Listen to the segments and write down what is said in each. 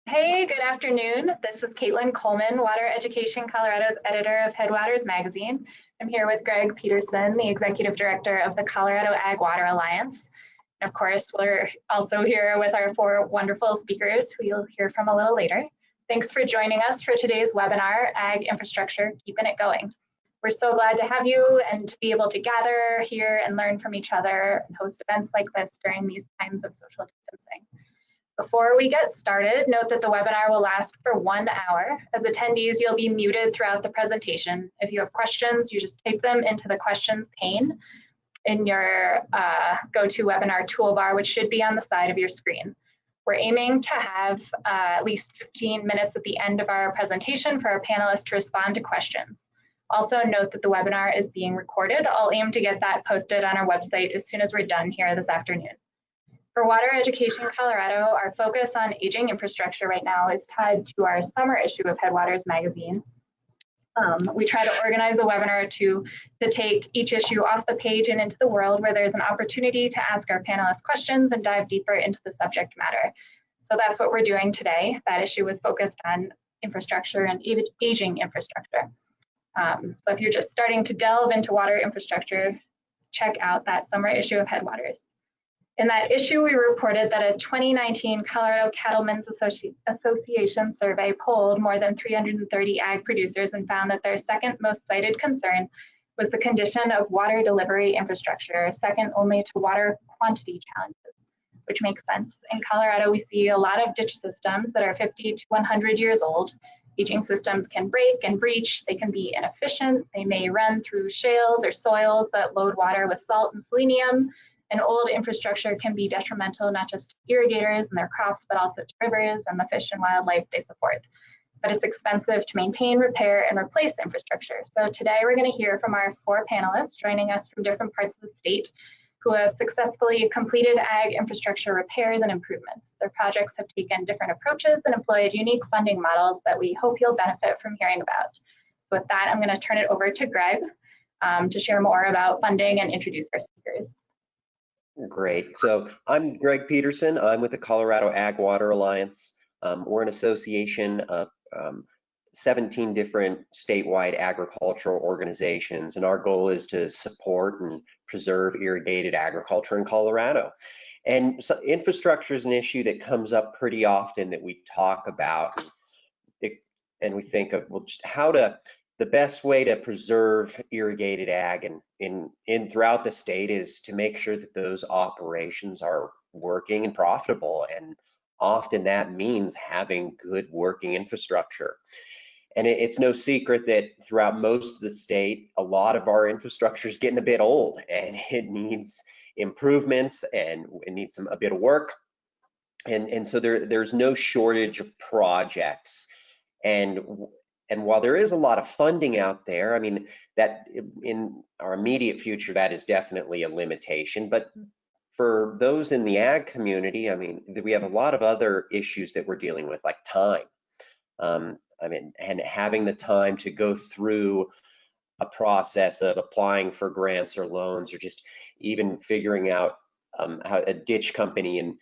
Hey, good afternoon. This is Caitlin Coleman, Water Education Colorado's editor of Headwaters Magazine. I'm here with Greg Peterson, the executive director of the Colorado Ag Water Alliance. And of course, we're also here with our four wonderful speakers who you'll hear from a little later. Thanks for joining us for today's webinar, Ag Infrastructure, Keeping It Going. We're so glad to have you and to be able to gather here and learn from each other and host events like this during these times of social distancing. Before we get started, note that the webinar will last for 1 hour. As attendees, you'll be muted throughout the presentation. If you have questions, you just type them into the questions pane in your GoToWebinar toolbar, which should be on the side of your screen. We're aiming to have at least 15 minutes at the end of our presentation for our panelists to respond to questions. Also note that the webinar is being recorded. I'll aim to get that posted on our website as soon as we're done here this afternoon. For Water Education Colorado, our focus on aging infrastructure right now is tied to our summer issue of Headwaters Magazine. We try to organize a webinar to take each issue off the page and into the world where there's an opportunity to ask our panelists questions and dive deeper into the subject matter. So that's what we're doing today. That issue was focused on infrastructure and aging infrastructure. So if you're just starting to delve into water infrastructure, check out that summer issue of Headwaters. In that issue, we reported that a 2019 Colorado Cattlemen's Association survey polled more than 330 ag producers and found that their second most cited concern was the condition of water delivery infrastructure, second only to water quantity challenges, which makes sense. In Colorado, we see a lot of ditch systems that are 50 to 100 years old. Aging systems can break and breach, they can be inefficient, they may run through shales or soils that load water with salt and selenium. And old infrastructure can be detrimental not just to irrigators and their crops, but also to rivers and the fish and wildlife they support. But it's expensive to maintain, repair, and replace infrastructure. So today we're going to hear from our four panelists joining us from different parts of the state who have successfully completed ag infrastructure repairs and improvements. Their projects have taken different approaches and employed unique funding models that we hope you'll benefit from hearing about. So with that, I'm going to turn it over to Greg to share more about funding and introduce our speakers. Great. So I'm Greg Peterson. I'm with the Colorado Ag Water Alliance. We're an association of 17 different statewide agricultural organizations, and our goal is to support and preserve irrigated agriculture in Colorado. And so infrastructure is an issue that comes up pretty often that we talk about, and we think of, well, just the best way to preserve irrigated ag and in throughout the state is to make sure that those operations are working and profitable. And often that means having good working infrastructure. And it's no secret that throughout most of the state, a lot of our infrastructure is getting a bit old and it needs improvements and it needs a bit of work. And so there's no shortage of projects. And while there is a lot of funding out there, I mean, that in our immediate future, that is definitely a limitation. But for those in the ag community, I mean, we have a lot of other issues that we're dealing with, like time. I mean, and having the time to go through a process of applying for grants or loans, or just even figuring out how a ditch company and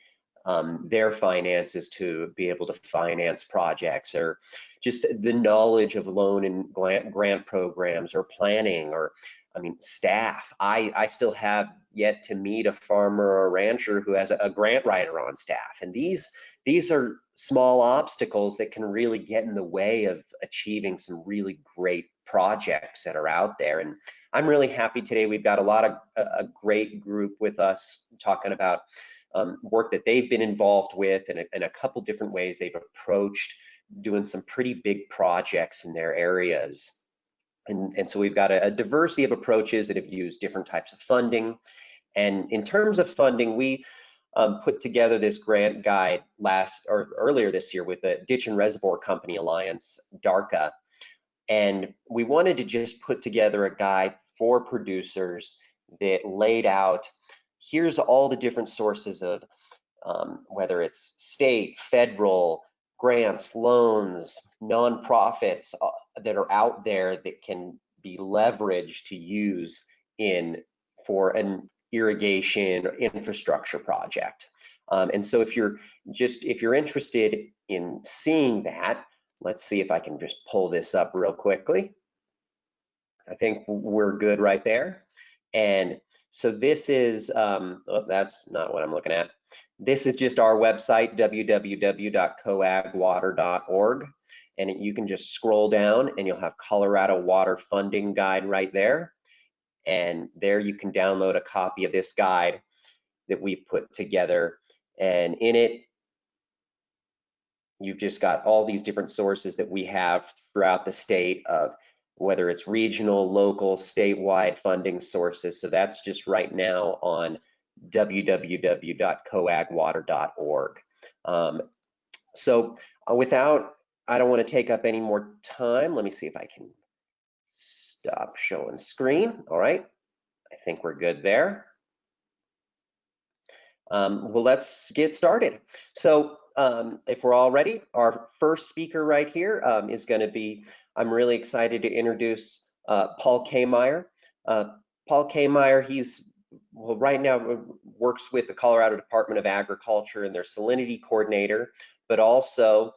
their finances to be able to finance projects, or just the knowledge of loan and grant programs or planning, or I mean, staff. I still have yet to meet a farmer or a rancher who has a grant writer on staff. And these are small obstacles that can really get in the way of achieving some really great projects that are out there. And I'm really happy today. We've got a great group with us talking about work that they've been involved with, and a couple different ways they've approached doing some pretty big projects in their areas. And so we've got a diversity of approaches that have used different types of funding. And in terms of funding, we put together this grant guide earlier this year with the Ditch and Reservoir Company Alliance, DARCA. And we wanted to just put together a guide for producers that laid out, here's all the different sources of whether it's state, federal, grants, loans, nonprofits that are out there that can be leveraged to use for an irrigation infrastructure project. And so if you're interested in seeing that, let's see if I can just pull this up real quickly. I think we're good right there. And so this is, oh, that's not what I'm looking at. This is just our website, www.coagwater.org. And you can just scroll down and you'll have Colorado Water Funding Guide right there. And there you can download a copy of this guide that we've put together. And in it, you've just got all these different sources that we have throughout the state of whether it's regional, local, statewide funding sources. So that's just right now on www.coagwater.org. So I don't want to take up any more time. Let me see if I can stop showing screen. All right, I think we're good there. Well, let's get started. So if we're all ready, our first speaker right here is going to be, I'm really excited to introduce Paul Kehmeier. Paul Kehmeier, right now works with the Colorado Department of Agriculture and their Salinity coordinator, but also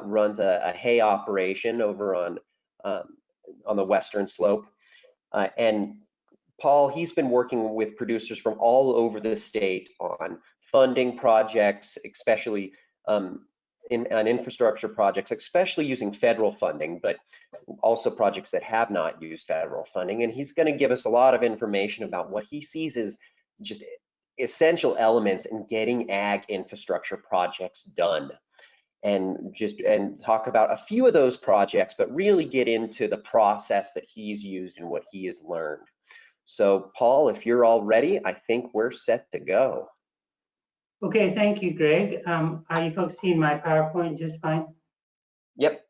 runs a hay operation over on the western slope. And Paul, he's been working with producers from all over the state on funding projects, especially on infrastructure projects, especially using federal funding, but also projects that have not used federal funding. And he's going to give us a lot of information about what he sees as just essential elements in getting ag infrastructure projects done. And talk about a few of those projects, but really get into the process that he's used and what he has learned. So Paul, if you're all ready, I think we're set to go. Okay, thank you, Greg. Are you folks seeing my PowerPoint just fine? Yep.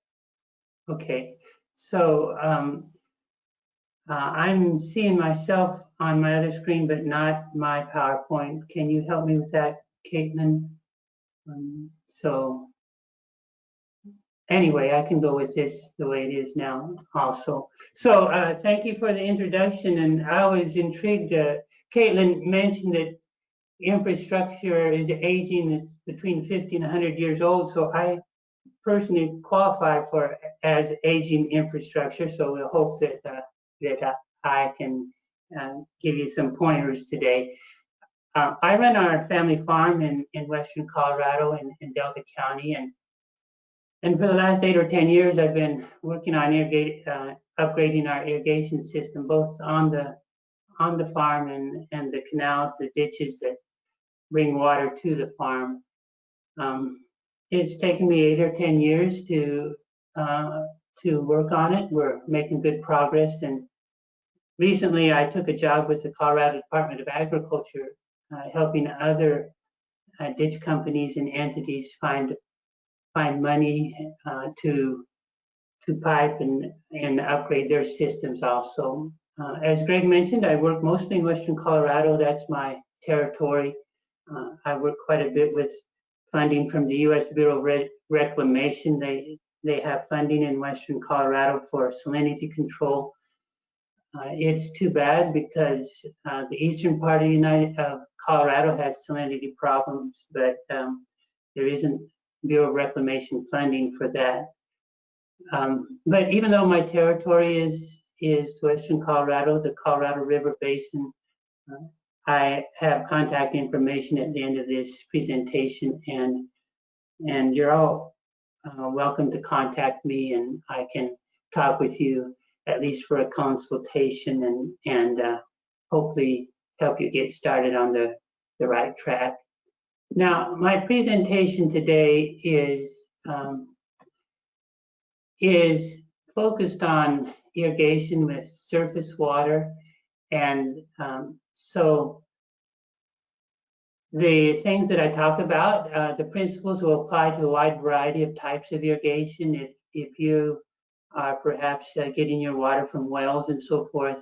Okay, so I'm seeing myself on my other screen, but not my PowerPoint. Can you help me with that, Caitlin? So anyway, I can go with this the way it is now also. So thank you for the introduction. And I was intrigued, Caitlin mentioned that infrastructure is aging. It's between 50 and 100 years old. So I personally qualify as aging infrastructure. So we hope that I can give you some pointers today. I run our family farm in western Colorado in Delta County, and for the last 8 or 10 years, I've been working on upgrading our irrigation system, both on the farm and the canals, the ditches that bring water to the farm. It's taken me 8 or 10 years to work on it. We're making good progress, and recently I took a job with the Colorado Department of Agriculture, helping other ditch companies and entities find money to pipe and upgrade their systems also. As Greg mentioned, I work mostly in western Colorado. That's my territory. I work quite a bit with funding from the U.S. Bureau of Reclamation. They have funding in western Colorado for salinity control. It's too bad because the eastern part of Colorado has salinity problems, but there isn't Bureau of Reclamation funding for that. But even though my territory is western Colorado, the Colorado River Basin, I have contact information at the end of this presentation, and you're all welcome to contact me, and I can talk with you at least for a consultation and hopefully help you get started on the right track. Now, my presentation today is focused on irrigation with surface water, and so the things that I talk about, the principles will apply to a wide variety of types of irrigation. If you are perhaps getting your water from wells and so forth,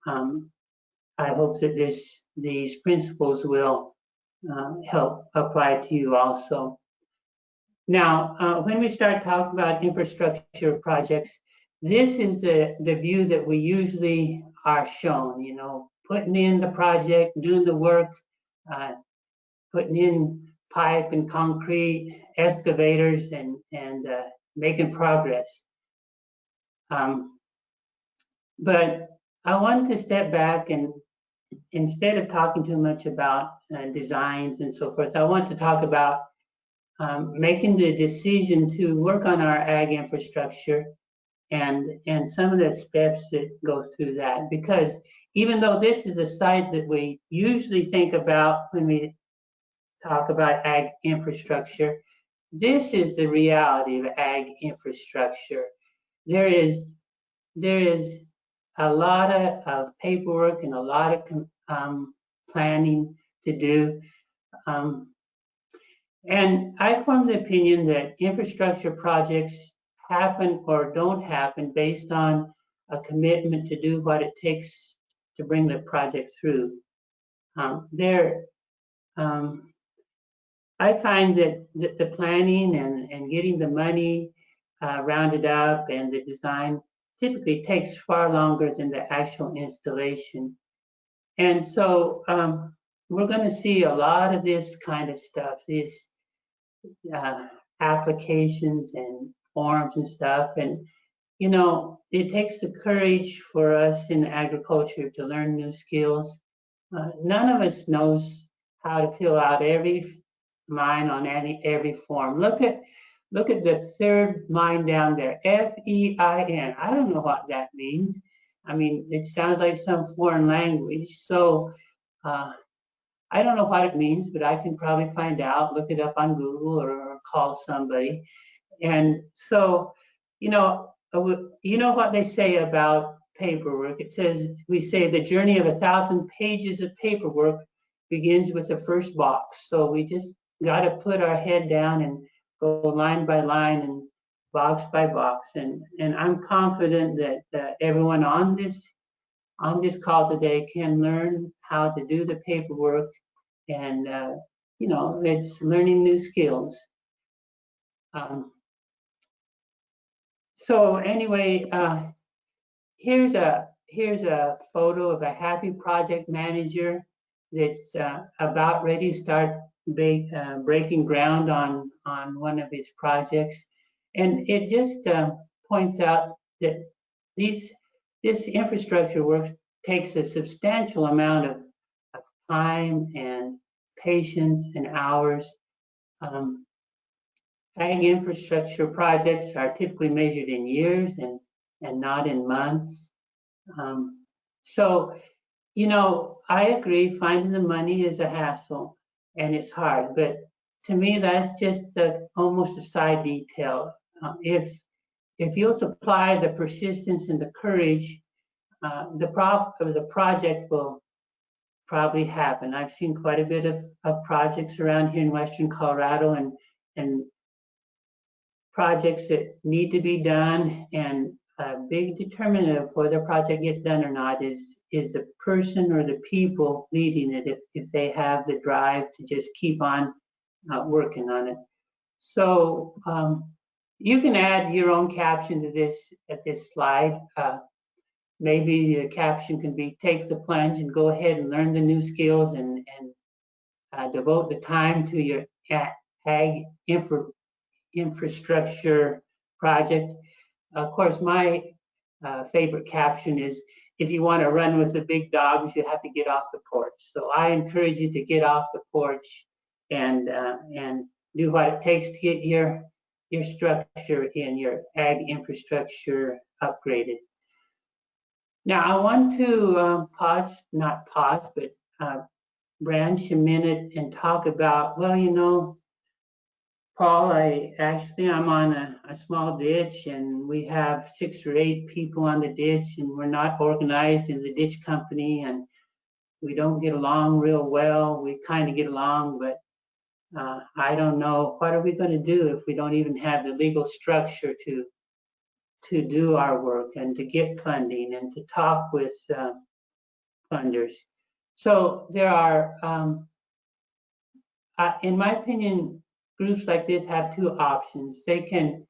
I hope that these principles will help apply to you also. Now, when we start talking about infrastructure projects, this is the view that we usually are shown. You know, putting in the project, doing the work, putting in pipe and concrete, excavators, and making progress. But I wanted to step back and instead of talking too much about designs and so forth, I want to talk about making the decision to work on our ag infrastructure and some of the steps that go through that. Because even though this is a site that we usually think about when we talk about ag infrastructure, this is the reality of ag infrastructure. There is a lot of paperwork and a lot of planning to do. And I form the opinion that infrastructure projects happen or don't happen based on a commitment to do what it takes to bring the project through. I find that the planning and getting the money rounded up and the design typically takes far longer than the actual installation. And so we're going to see a lot of this kind of stuff, these applications and forms and stuff. And, you know, it takes the courage for us in agriculture to learn new skills. None of us knows how to fill out every line on every form. Look at the third line down there, FEIN. I don't know what that means. I mean, it sounds like some foreign language. So I don't know what it means, but I can probably find out, look it up on Google or call somebody. And so, you know what they say about paperwork. It says, we say the journey of 1,000 pages of paperwork begins with the first box. So we just got to put our head down and go line by line and box by box. And I'm confident that everyone on this call today can learn how to do the paperwork, and you know, it's learning new skills. So anyway, here's a photo of a happy project manager that's about ready to start breaking ground on one of his projects, and it just points out that this infrastructure work takes a substantial amount of time and patience and hours. Ag infrastructure projects are typically measured in years and not in months. So, you know, I agree, finding the money is a hassle and it's hard, but to me, that's just almost a side detail. If you'll supply the persistence and the courage, the project will probably happen. I've seen quite a bit of projects around here in Western Colorado and projects that need to be done, and a big determinant of whether a project gets done or not is the person or the people leading it, if they have the drive to just keep on working on it. So you can add your own caption to this slide. Maybe the caption can be, take the plunge and go ahead and learn the new skills and devote the time to your ag infrastructure project. Of course, my favorite caption is, if you want to run with the big dogs, you have to get off the porch. So I encourage you to get off the porch and do what it takes to get your structure in your ag infrastructure upgraded. Now I want to not pause, but branch a minute and talk about, well, you know, Paul, I'm on a small ditch, and we have 6 or 8 people on the ditch, and we're not organized in the ditch company, and we don't get along real well. We kind of get along, but I don't know, what are we going to do if we don't even have the legal structure to do our work and to get funding and to talk with funders? So there are, in my opinion, groups like this have 2 options. They can,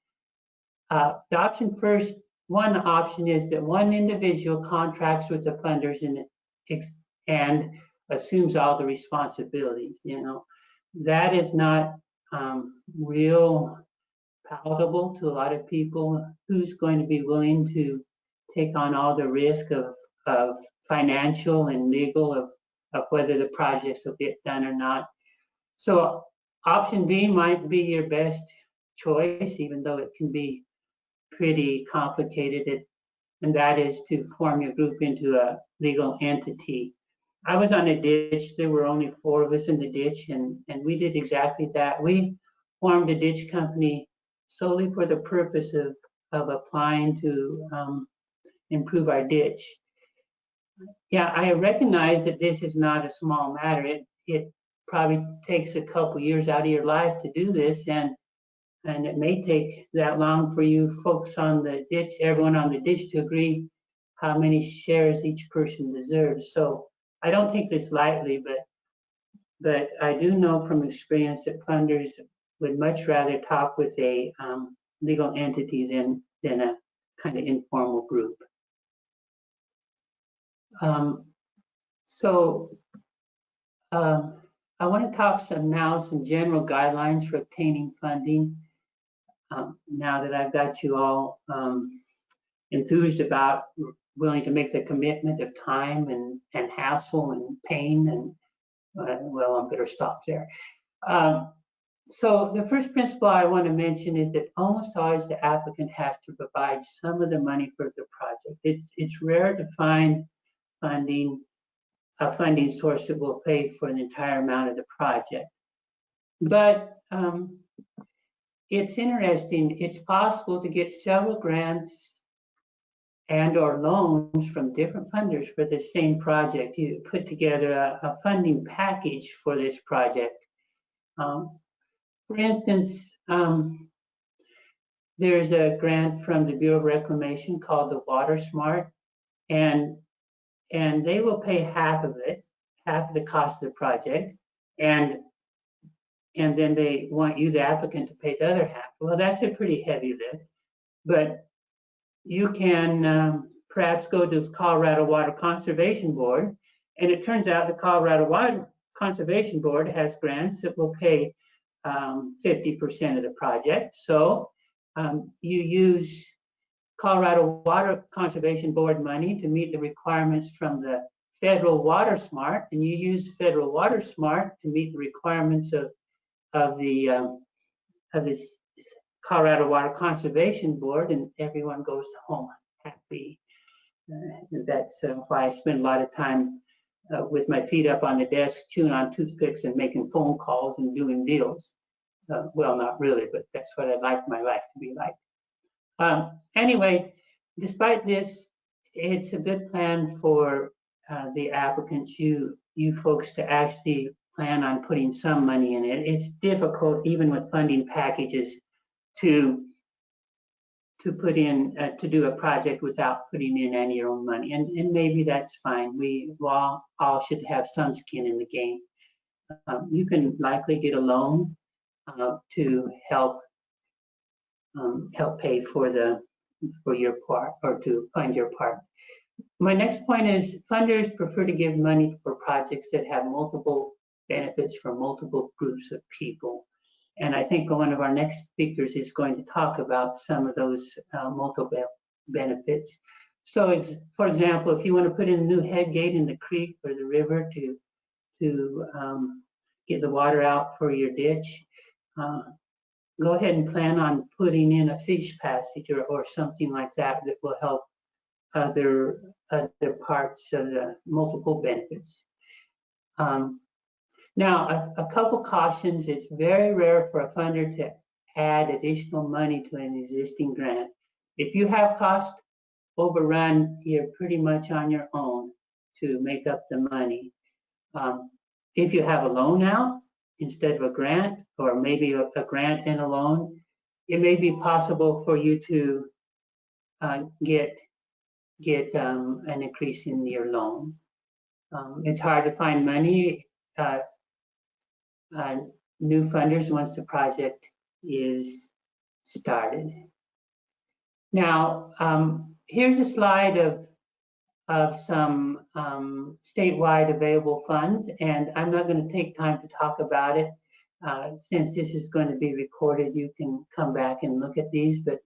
one option is that one individual contracts with the funders and and assumes all the responsibilities. That is not real palatable to a lot of people. Who's going to be willing to take on all the risk of financial and legal of whether the projects will get done or not? So option B might be your best choice, even though it can be pretty complicated, and that is to form your group into a legal entity. I was on a ditch. There were only 4 of us in the ditch, and we did exactly that. We formed a ditch company solely for the purpose of applying to improve our ditch. Yeah, I recognize that this is not a small matter. It probably takes a couple years out of your life to do this, and it may take that long for you folks on the ditch, everyone on the ditch, to agree how many shares each person deserves. So I don't take this lightly, but I do know from experience that funders would much rather talk with a legal entity than a kind of informal group. I want to talk some general guidelines for obtaining funding. Now that I've got you all enthused about willing to make the commitment of time and hassle and pain, and well, I better stop there. So the first principle I want to mention is that almost always the applicant has to provide some of the money for the project. It's rare to find a funding source that will pay for the entire amount of the project. But it's interesting. It's possible to get several grants and or loans from different funders for the same project. You put together a funding package for this project. For instance, there's a grant from the Bureau of Reclamation called the Water Smart, and they will pay half of it, half of the cost of the project, and then they want you, the applicant, to pay the other half. Well, that's a pretty heavy lift, but you can perhaps go to the Colorado Water Conservation Board, and it turns out the Colorado Water Conservation Board has grants that will pay 50% of the project. So you use Colorado Water Conservation Board money to meet the requirements from the Federal Water Smart, and you use Federal Water Smart to meet the requirements of this Colorado Water Conservation Board, and everyone goes home happy. That's why I spend a lot of time with my feet up on the desk, chewing on toothpicks and making phone calls and doing deals. Well, not really, but that's what I'd like my life to be like. Anyway, despite this, it's a good plan for the applicants, you folks, to actually plan on putting some money in it. It's difficult, even with funding packages, to put in to do a project without putting in any of your own money, and maybe that's fine. We all should have some skin in the game. You can likely get a loan to help pay for your part, or to fund your part. My next point is funders prefer to give money for projects that have multiple benefits for multiple groups of people. And I think one of our next speakers is going to talk about some of those multiple benefits. So, for example, if you want to put in a new head gate in the creek or the river to get the water out for your ditch, go ahead and plan on putting in a fish passage or something like that that will help other parts of the multiple benefits. Now, a couple cautions. It's very rare for a funder to add additional money to an existing grant. If you have cost overrun, you're pretty much on your own to make up the money. If you have a loan out instead of a grant, or maybe a grant and a loan, it may be possible for you to get an increase in your loan. It's hard to find money. New funders once the project is started. Now, here's a slide of some statewide available funds, and I'm not going to take time to talk about it. Since this is going to be recorded, you can come back and look at these, but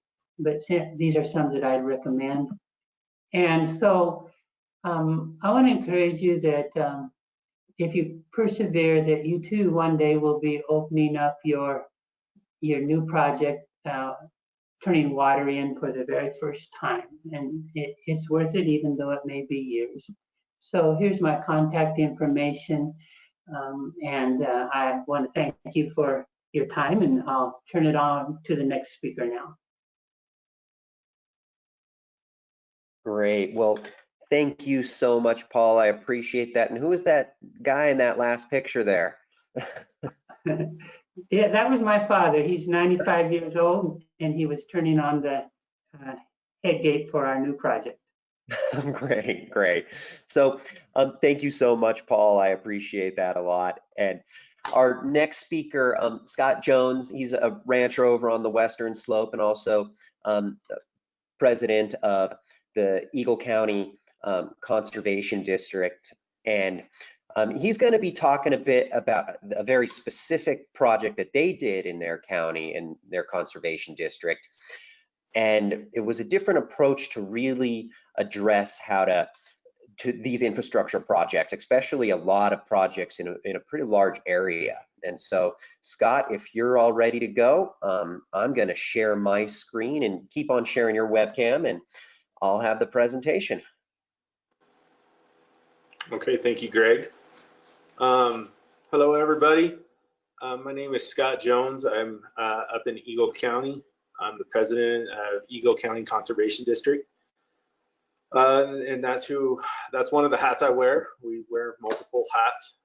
these are some that I'd recommend. And so I want to encourage you that if you persevere, that you too one day will be opening up your new project, turning water in for the very first time, and it's worth it, even though it may be years. So here's my contact information, and I want to thank you for your time, and I'll turn it on to the next speaker now. Great. Well, thank you so much, Paul. I appreciate that. And who is that guy in that last picture there? Yeah, that was my father. He's 95 years old, and he was turning on the head gate for our new project. Great, great. So thank you so much, Paul. I appreciate that a lot. And our next speaker, Scott Jones, he's a rancher over on the Western Slope and also president of the Eagle County Conservation District. And he's going to be talking a bit about a very specific project that they did in their county, in their conservation district. And it was a different approach to really address how to these infrastructure projects, especially a lot of projects in a pretty large area. And so, Scott, if you're all ready to go, I'm going to share my screen, and keep on sharing your webcam, and I'll have the presentation. Okay, thank you, Greg. Hello, everybody. My name is Scott Jones. I'm up in Eagle County. I'm the president of Eagle County Conservation District. And that's one of the hats I wear. We wear multiple hats.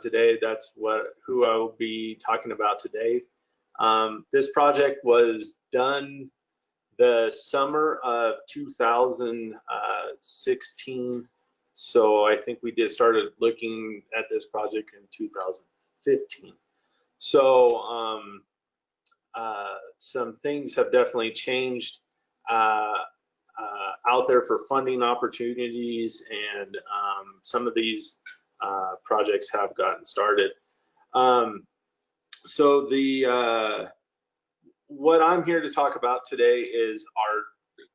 Today, that's who I will be talking about today. This project was done the summer of 2016. So I think we started looking at this project in 2015. So some things have definitely changed out there for funding opportunities, and some of these projects have gotten started. What I'm here to talk about today is our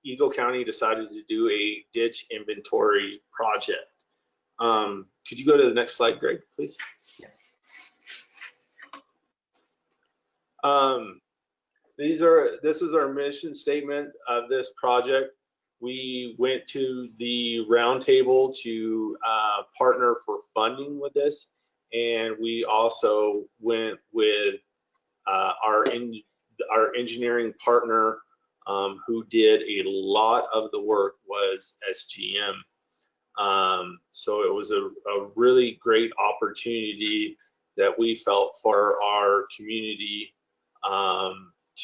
Eagle County decided to do a ditch inventory project. Could you go to the next slide, Greg, please? Yes. This is our mission statement of this project. We went to the roundtable to partner for funding with this, and we also went with our engineering partner, who did a lot of the work, was SGM. So it was a really great opportunity that we felt for our community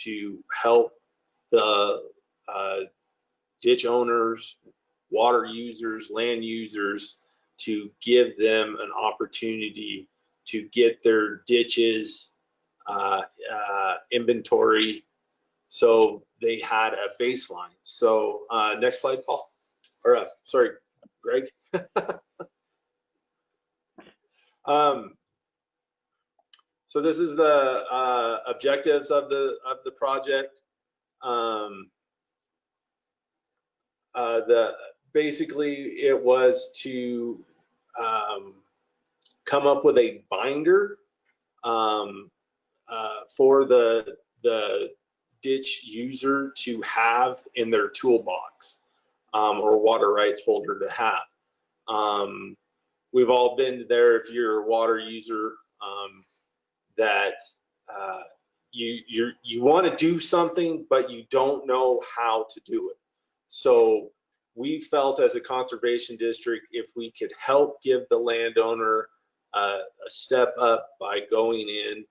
to help the ditch owners, water users, land users, to give them an opportunity to get their ditches inventory, so they had a baseline. So next slide, Paul, or sorry, Greg. So this is the objectives of the project. Basically it was to come up with a binder for the ditch user to have in their toolbox, or water rights holder to have. We've all been there, if you're a water user, that you want to do something, but you don't know how to do it. So we felt as a conservation district, if we could help give the landowner a step up by going in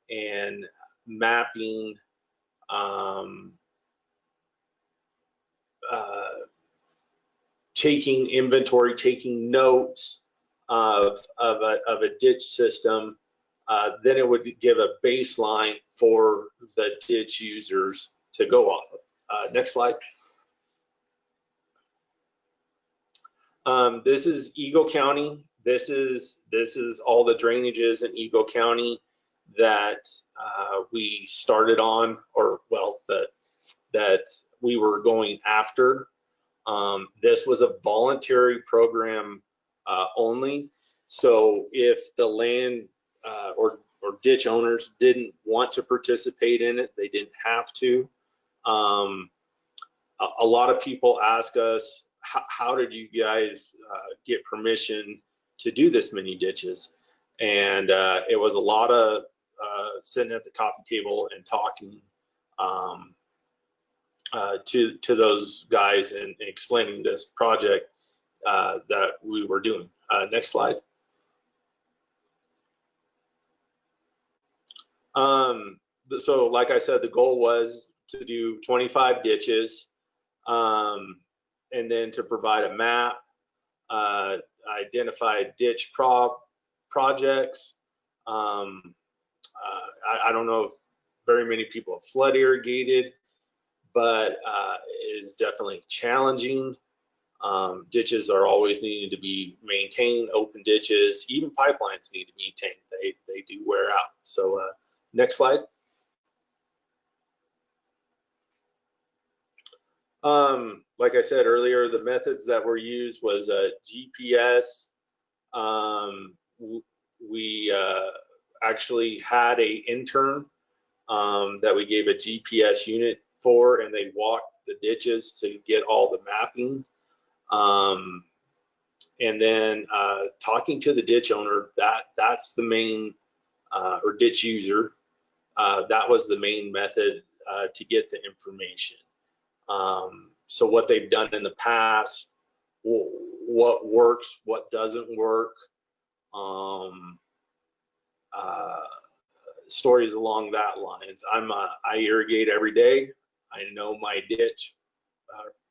and mapping, taking inventory, taking notes of a ditch system, then it would give a baseline for the ditch users to go off of. Next slide. This is Eagle County. This is all the drainages in Eagle County that we started on, or well, that we were going after. This was a voluntary program only. So if the land or ditch owners didn't want to participate in it, they didn't have to. A lot of people ask us, how did you guys get permission to do this many ditches? And it was a lot of sitting at the coffee table and talking to those guys and explaining this project that we were doing. Next slide. So like I said, the goal was to do 25 ditches, and then to provide a map, identify ditch projects. I don't know if very many people have flood irrigated, but it is definitely challenging. Ditches are always needing to be maintained, open ditches, even pipelines need to be maintained. They do wear out. So next slide. Like I said earlier, the methods that were used was GPS. We actually had an intern that we gave a GPS unit for, and they walked the ditches to get all the mapping. And then talking to the ditch owner, that's the main, or ditch user, that was the main method to get the information. So what they've done in the past, what works, what doesn't work, stories along that lines. I irrigate every day. I know my ditch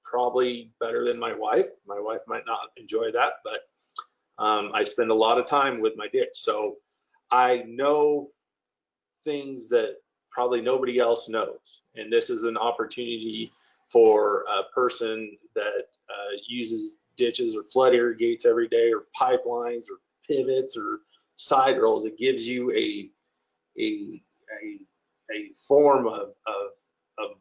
probably better than my wife. My wife might not enjoy that, but I spend a lot of time with my ditch. So I know things that probably nobody else knows. And this is an opportunity for a person that uses ditches or flood irrigates every day, or pipelines or pivots or side rolls. It gives you a form of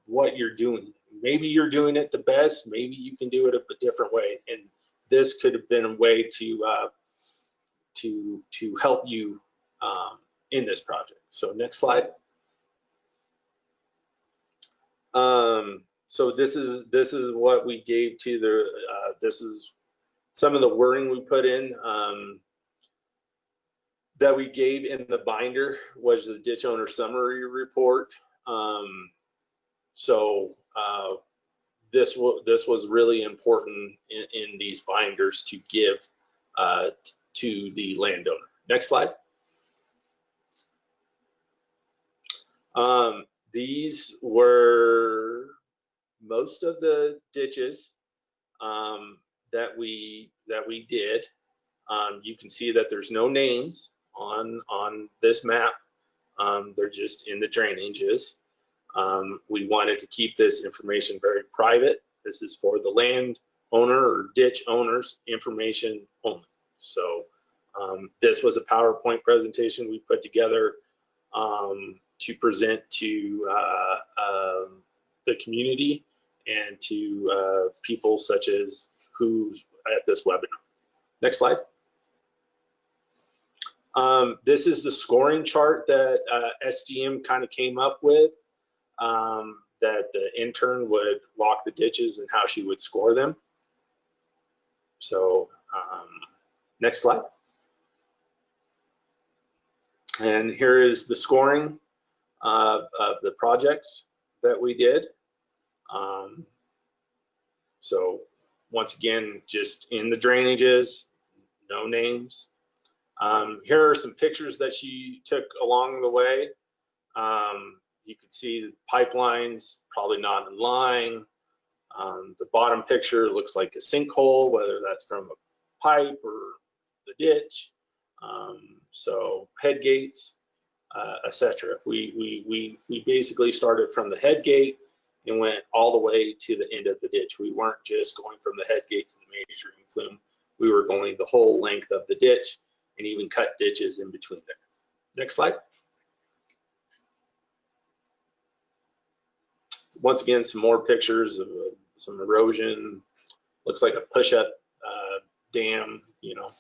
what you're doing. Maybe you're doing it the best, maybe you can do it a different way, and this could have been a way to help you in this project. So next slide. So this is what we gave to the this is some of the wording we put in that we gave in the binder, was the ditch owner summary report. This was really important in these binders to give to the landowner. Next slide. These were most of the ditches that we did. You can see that there's no names on this map. They're just in the drainages. We wanted to keep this information very private. This is for the landowner or ditch owner's information only. So this was a PowerPoint presentation we put together to present to the community and to people such as who's at this webinar. Next slide. This is the scoring chart that SDM kind of came up with, that the intern would walk the ditches and how she would score them. So next slide. And here is the scoring of the projects that we did. So once again, just in the drainages, no names. Here are some pictures that she took along the way. You can see the pipelines probably not in line. The bottom picture looks like a sinkhole, whether that's from a pipe or the ditch. So head gates, etc. We basically started from the head gate and went all the way to the end of the ditch. We weren't just going from the head gate to the measuring flume. we were going the whole length of the ditch and even cut ditches in between there. Next slide. Once again, some more pictures of some erosion. Looks like a push-up dam, you know,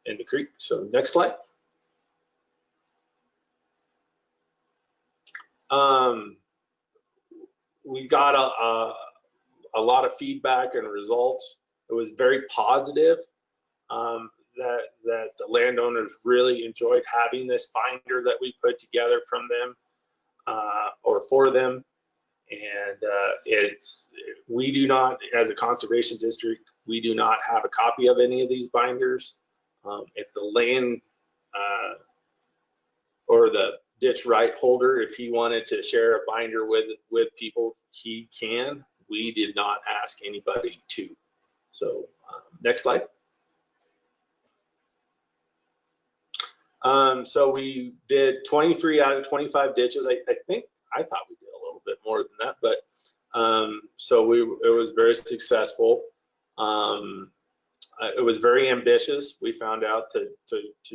in the creek. So next slide. We got a lot of feedback and results. It was very positive. That the landowners really enjoyed having this binder that we put together from them or for them. And we do not, as a conservation district, we do not have a copy of any of these binders. If the land or the ditch right holder, if he wanted to share a binder with people, he can. We did not ask anybody to. So next slide. So we did 23 out of 25 ditches. I thought we did a little bit more than that, but so it was very successful. It was very ambitious. We found out to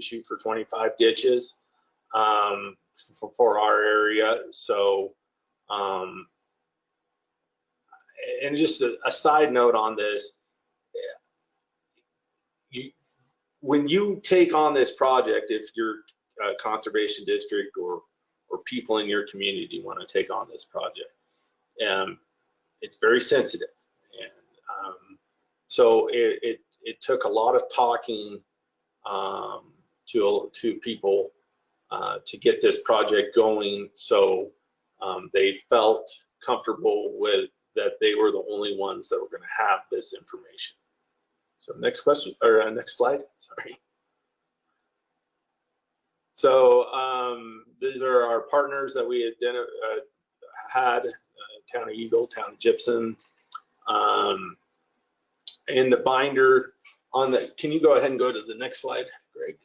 shoot for 25 ditches for our area. So, and just a side note on this, when you take on this project, if you're a conservation district or people in your community want to take on this project, it's very sensitive, and so it took a lot of talking to people to get this project going, so they felt comfortable with that they were the only ones that were going to have this information. So next question, or next slide, sorry. So these are our partners that we had, Town of Eagle, Town of Gypsum. In the binder on the, can you go ahead and go to the next slide, Greg?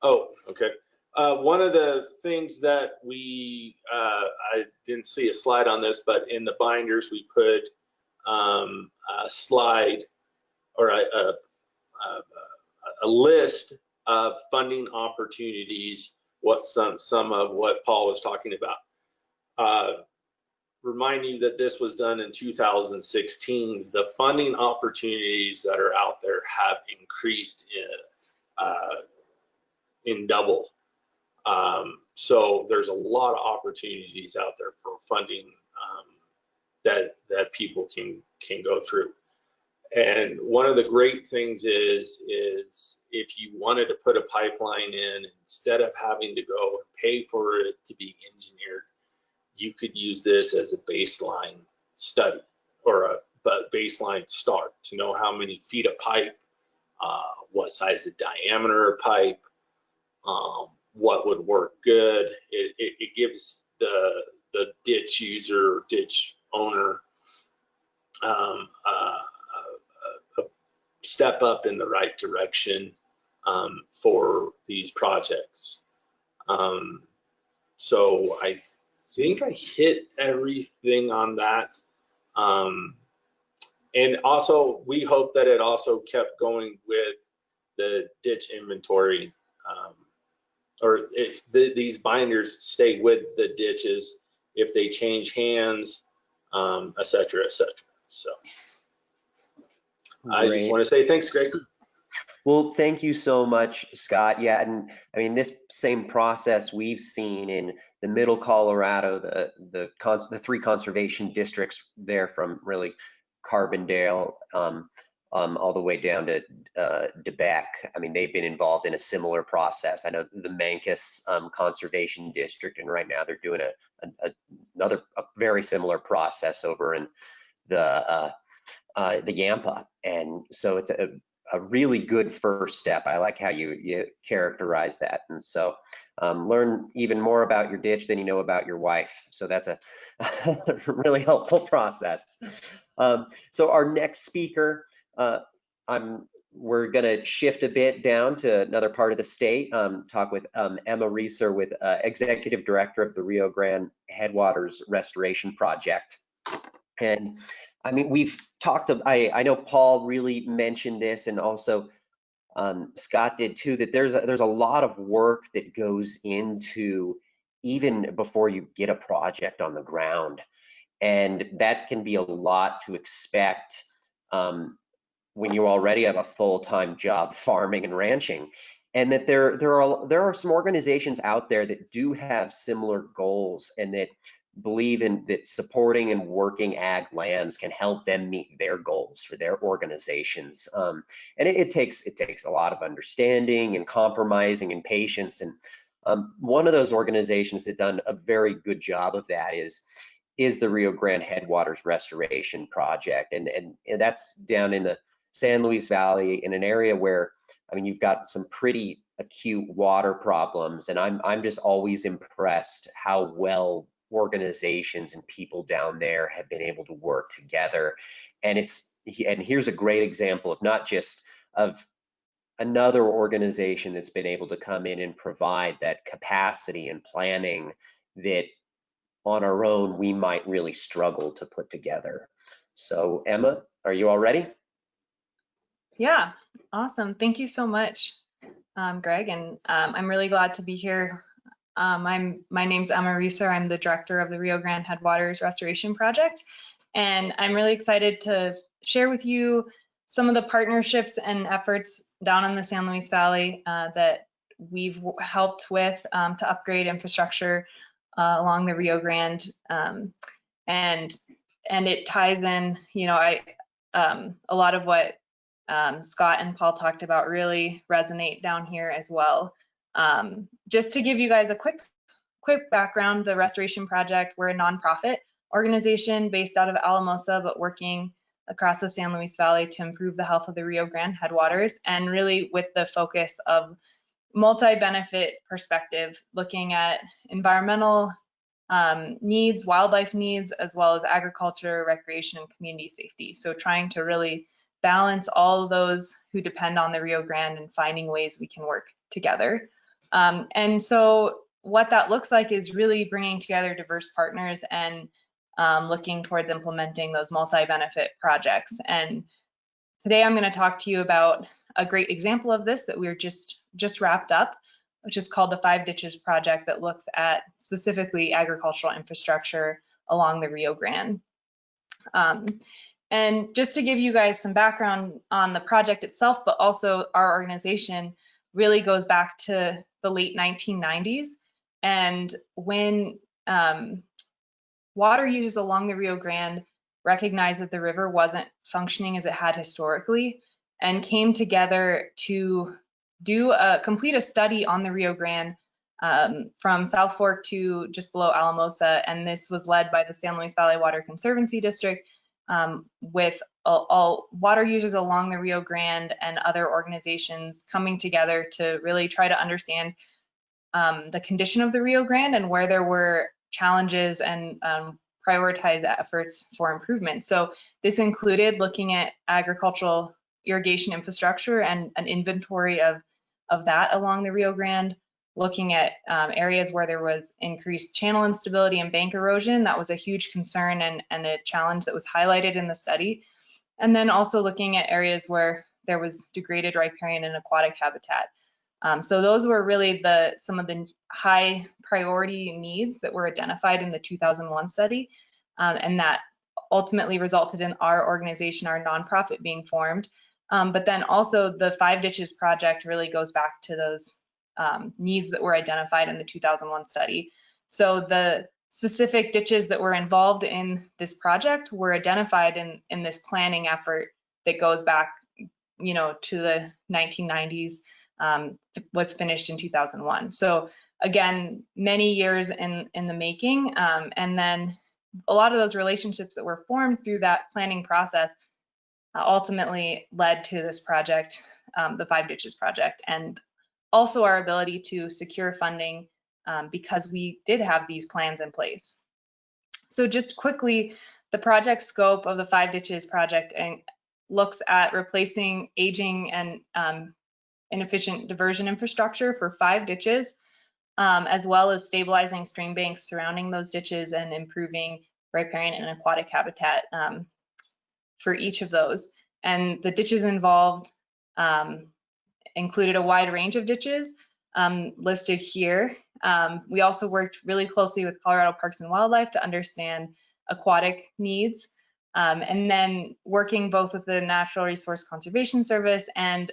Oh, okay. One of the things that we, I didn't see a slide on this, but in the binders we put a slide or a list of funding opportunities, what some of what Paul was talking about. Remind you that this was done in 2016. The funding opportunities that are out there have increased in double. So there's a lot of opportunities out there for funding that people can go through. And one of the great things is if you wanted to put a pipeline in, instead of having to go and pay for it to be engineered, you could use this as a baseline study or a baseline start to know how many feet of pipe, what size of diameter of pipe, what would work good. It gives the ditch user, ditch owner, a step up in the right direction for these projects. So I think I hit everything on that. And also, we hope that it also kept going with the ditch inventory, these binders stay with the ditches if they change hands, et cetera, et cetera. So I just want to say thanks, Greg. Well, thank you so much, Scott. Yeah, and I mean, this same process we've seen in the Middle Colorado, the three conservation districts there from really Carbondale all the way down to DeBeck. I mean, they've been involved in a similar process. I know the Mancos Conservation District, and right now they're doing another very similar process over in the Yampa, and so it's a really good first step. I like how you characterize that. And so learn even more about your ditch than you know about your wife. So that's a really helpful process. So our next speaker, we're gonna shift a bit down to another part of the state, talk with Emma Reeser, with Executive Director of the Rio Grande Headwaters Restoration Project. And I mean, we've talked, I know Paul really mentioned this, and also Scott did too, that there's a lot of work that goes into even before you get a project on the ground. And that can be a lot to expect when you already have a full-time job farming and ranching. And that there are some organizations out there that do have similar goals and that believe in that supporting and working ag lands can help them meet their goals for their organizations. And it takes a lot of understanding and compromising and patience. And one of those organizations that done a very good job of that is the Rio Grande Headwaters Restoration Project, and that's down in the San Luis Valley in an area where, I mean, you've got some pretty acute water problems, and I'm just always impressed how well organizations and people down there have been able to work together. And here's a great example of not just of another organization that's been able to come in and provide that capacity and planning that on our own we might really struggle to put together. So Emma, are you all ready? Yeah, awesome. Thank you so much, Greg, and I'm really glad to be here. My name's Emma Reeser. I'm the director of the Rio Grande Headwaters Restoration Project, and I'm really excited to share with you some of the partnerships and efforts down in the San Luis Valley that we've helped with to upgrade infrastructure along the Rio Grande, and it ties in, you know, a lot of what Scott and Paul talked about really resonate down here as well. Just to give you guys a quick background, the Restoration Project, we're a nonprofit organization based out of Alamosa, but working across the San Luis Valley to improve the health of the Rio Grande headwaters, and really with the focus of multi-benefit perspective, looking at environmental needs, wildlife needs, as well as agriculture, recreation, and community safety. So trying to really balance all of those who depend on the Rio Grande and finding ways we can work together. And so what that looks like is really bringing together diverse partners and looking towards implementing those multi-benefit projects. And today I'm going to talk to you about a great example of this that we're just wrapped up, which is called the 5 Ditches Project, that looks at specifically agricultural infrastructure along the Rio Grande. And just to give you guys some background on the project itself, but also our organization really goes back to the late 1990s. And when water users along the Rio Grande recognized that the river wasn't functioning as it had historically, and came together to complete a study on the Rio Grande from South Fork to just below Alamosa. And this was led by the San Luis Valley Water Conservancy District, with all water users along the Rio Grande and other organizations coming together to really try to understand the condition of the Rio Grande and where there were challenges and prioritize efforts for improvement. So this included looking at agricultural irrigation infrastructure and an inventory of that along the Rio Grande, looking at areas where there was increased channel instability and bank erosion. That was a huge concern and a challenge that was highlighted in the study. And then also looking at areas where there was degraded riparian and aquatic habitat. So those were really some of the high priority needs that were identified in the 2001 study, and that ultimately resulted in our organization, our nonprofit, being formed. But then also the 5 Ditches Project really goes back to those needs that were identified in the 2001 study. So the specific ditches that were involved in this project were identified in this planning effort that goes back, you know, to the 1990s, was finished in 2001. So again, many years in the making, and then a lot of those relationships that were formed through that planning process ultimately led to this project, the 5 Ditches Project, and also our ability to secure funding because we did have these plans in place. So just quickly, the project scope of the 5 Ditches Project looks at replacing aging and inefficient diversion infrastructure for 5 ditches, as well as stabilizing stream banks surrounding those ditches and improving riparian and aquatic habitat for each of those. And the ditches involved included a wide range of ditches listed here. We also worked really closely with Colorado Parks and Wildlife to understand aquatic needs. And then working both with the Natural Resource Conservation Service and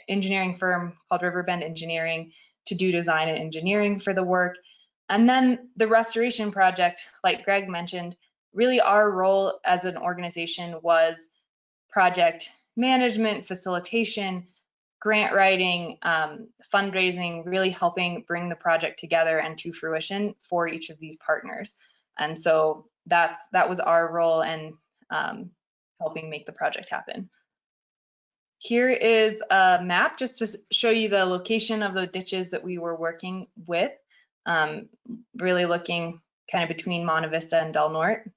engineering firm called Riverbend Engineering to do design and engineering for the work. And then the restoration project, like Greg mentioned, really our role as an organization was project management, facilitation, grant writing, fundraising, really helping bring the project together and to fruition for each of these partners. And so that was our role in helping make the project happen. Here is a map just to show you the location of the ditches that we were working with, really looking kind of between Monte Vista and Del Norte.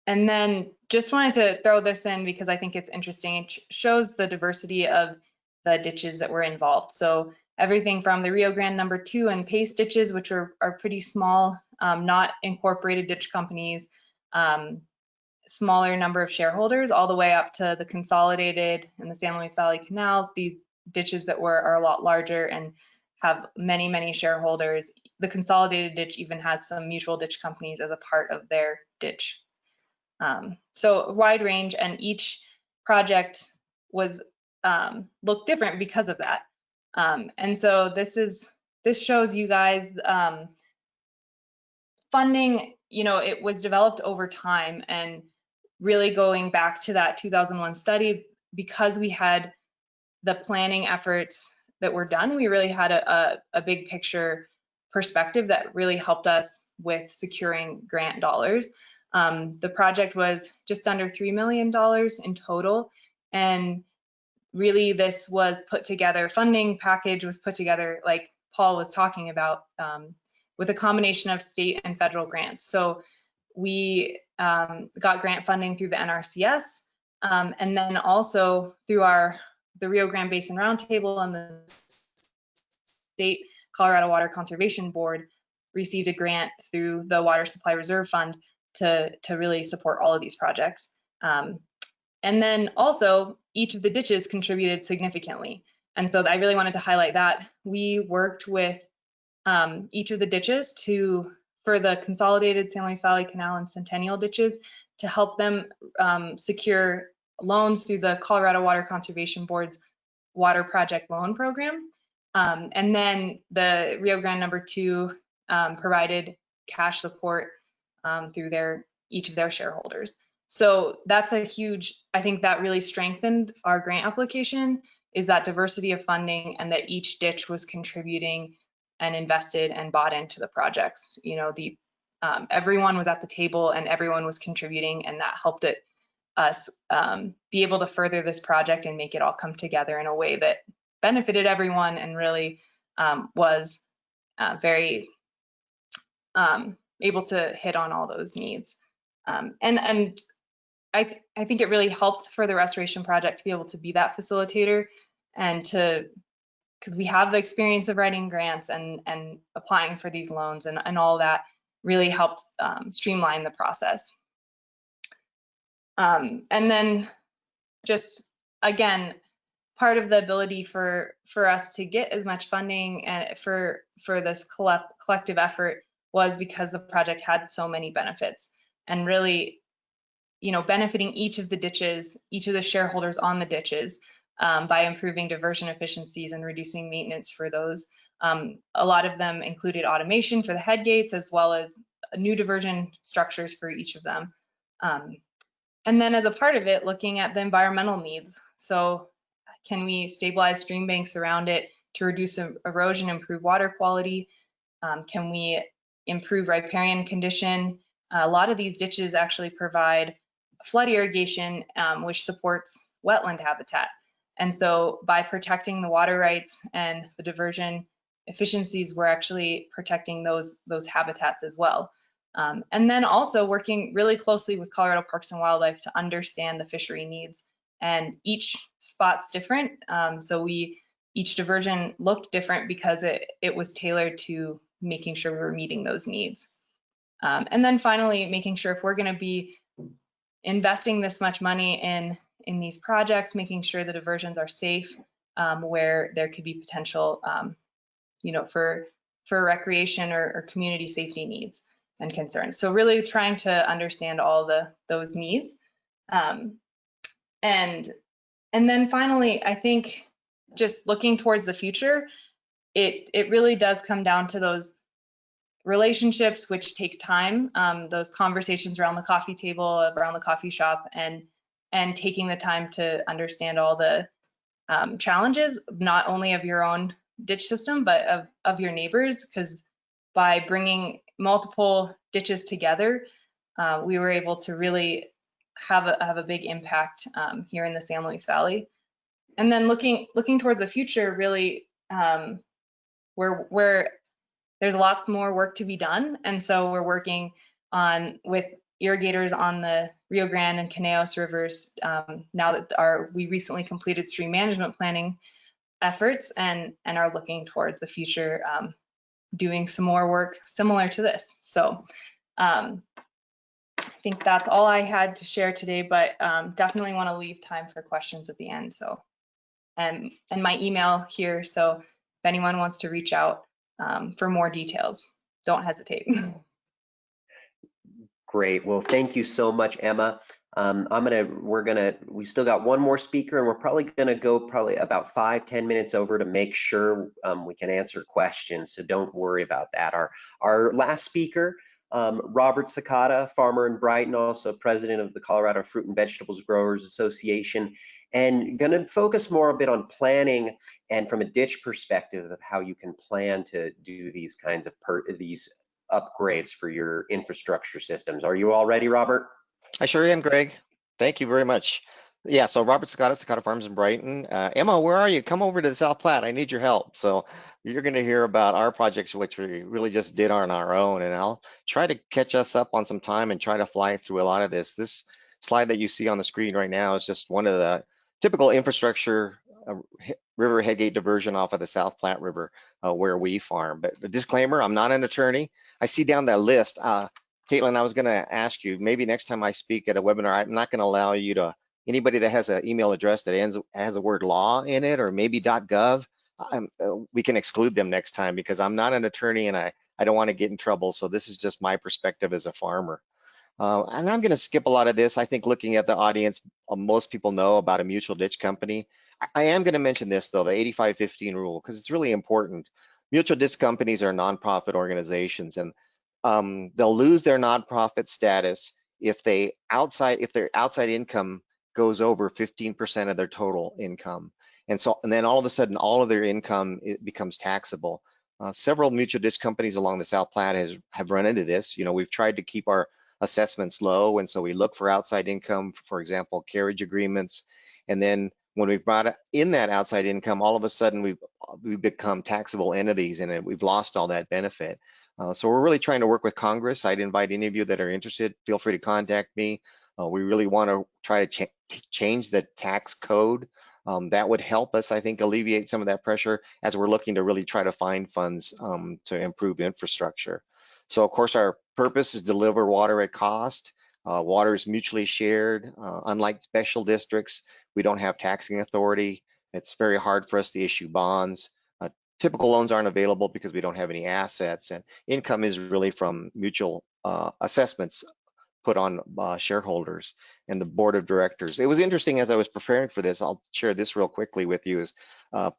And then just wanted to throw this in because I think it's interesting. It shows the diversity of the ditches that were involved. So everything from the Rio Grande No. 2 and Pace ditches, which are pretty small, not incorporated ditch companies, smaller number of shareholders, all the way up to the consolidated and the San Luis Valley Canal, these ditches that are a lot larger and have many, many shareholders. The consolidated ditch even has some mutual ditch companies as a part of their ditch. So a wide range, and each project was looked different because of that. And so this shows you guys funding, you know, it was developed over time, and really going back to that 2001 study, because we had the planning efforts that were done, we really had a big picture perspective that really helped us with securing grant dollars. The project was just under $3 million in total, and really this was put together, funding package was put together, like Paul was talking about, with a combination of state and federal grants. So we got grant funding through the NRCS, and then also through the Rio Grande Basin Roundtable and the state Colorado Water Conservation Board received a grant through the Water Supply Reserve Fund to really support all of these projects. And then also each of the ditches contributed significantly. And so I really wanted to highlight that. We worked with each of the ditches for the consolidated San Luis Valley Canal and Centennial ditches to help them secure loans through the Colorado Water Conservation Board's Water Project Loan Program. And then the Rio Grande No. 2 provided cash support through each of their shareholders. So that's a huge, I think that really strengthened our grant application, is that diversity of funding and that each ditch was contributing and invested and bought into the projects. You know, everyone was at the table and everyone was contributing, and that helped us be able to further this project and make it all come together in a way that benefited everyone and really was very able to hit on all those needs. And I think it really helped for the restoration project to be able to be that facilitator, and because we have the experience of writing grants and applying for these loans, and all that really helped streamline the process. And then just, again, part of the ability for us to get as much funding and for this collective effort was because the project had so many benefits, and really, you know, benefiting each of the ditches, each of the shareholders on the ditches, by improving diversion efficiencies and reducing maintenance for those. A lot of them included automation for the head gates, as well as new diversion structures for each of them. And then as a part of it, looking at the environmental needs. So can we stabilize stream banks around it to reduce erosion, improve water quality? Can we improve riparian condition? A lot of these ditches actually provide flood irrigation, which supports wetland habitat. And so by protecting the water rights and the diversion efficiencies, we're actually protecting those habitats as well. And then also working really closely with Colorado Parks and Wildlife to understand the fishery needs. And each spot's different. So each diversion looked different because it was tailored to making sure we were meeting those needs. And then finally, making sure if we're going to be investing this much money in these projects, making sure the diversions are safe, where there could be potential, for recreation or community safety needs and concerns. So really trying to understand all those needs. And then finally, I think just looking towards the future, it really does come down to those relationships which take time, those conversations around the coffee table, around the coffee shop, and taking the time to understand all the challenges, not only of your own ditch system, but of your neighbors, because by bringing multiple ditches together, we were able to really have a big impact here in the San Luis Valley. And then looking towards the future, really, where there's lots more work to be done, and so we're working with irrigators on the Rio Grande and Kehmeier rivers now that we recently completed stream management planning efforts, and are looking towards the future, doing some more work similar to this. So I think that's all I had to share today, but definitely want to leave time for questions at the end. So, and my email here, so if anyone wants to reach out for more details, don't hesitate. Great. Well, thank you so much, Emma. We still got one more speaker, and we're probably gonna go about 5-10 minutes over to make sure we can answer questions. So don't worry about that. Our last speaker, Robert Sakata, farmer in Brighton, also president of the Colorado Fruit and Vegetables Growers Association, and gonna focus more a bit on planning and from a ditch perspective of how you can plan to do these kinds of upgrades for your infrastructure systems. Are you all ready, Robert? I sure am, Greg. Thank you very much. Yeah, so Robert Sakata, Sakata Farms in Brighton. Emma, where are you? Come over to the South Platte. I need your help. So you're going to hear about our projects, which we really just did on our own, and I'll try to catch us up on some time and try to fly through a lot of this. This slide that you see on the screen right now is just one of the typical infrastructure river headgate diversion off of the South Platte River where we farm. But the disclaimer, I'm not an attorney. I see down that list. Caitlin, I was going to ask you, maybe next time I speak at a webinar, I'm not going to allow you to, anybody that has an email address that has a word law in it or maybe .gov, we can exclude them next time because I'm not an attorney and I don't want to get in trouble. So this is just my perspective as a farmer. And I'm going to skip a lot of this. I think looking at the audience, most people know about a mutual ditch company. I am going to mention this though, the 85-15 rule, because it's really important. Mutual ditch companies are nonprofit organizations, and they'll lose their nonprofit status if their outside income goes over 15% of their total income. And then all of a sudden, all of their income becomes taxable. Several mutual ditch companies along the South Platte have run into this. You know, we've tried to keep our assessments low, and so we look for outside income, for example, carriage agreements. And then when we've brought in that outside income, all of a sudden we've become taxable entities, and we've lost all that benefit. So we're really trying to work with Congress. I'd invite any of you that are interested, feel free to contact me. We really want to try to change the tax code. That would help us, I think, alleviate some of that pressure as we're looking to really try to find funds to improve infrastructure. So of course, our purpose is deliver water at cost. Water is mutually shared. Unlike special districts, we don't have taxing authority. It's very hard for us to issue bonds. Typical loans aren't available because we don't have any assets, and income is really from mutual assessments put on shareholders and the board of directors. It was interesting as I was preparing for this, I'll share this real quickly with you, is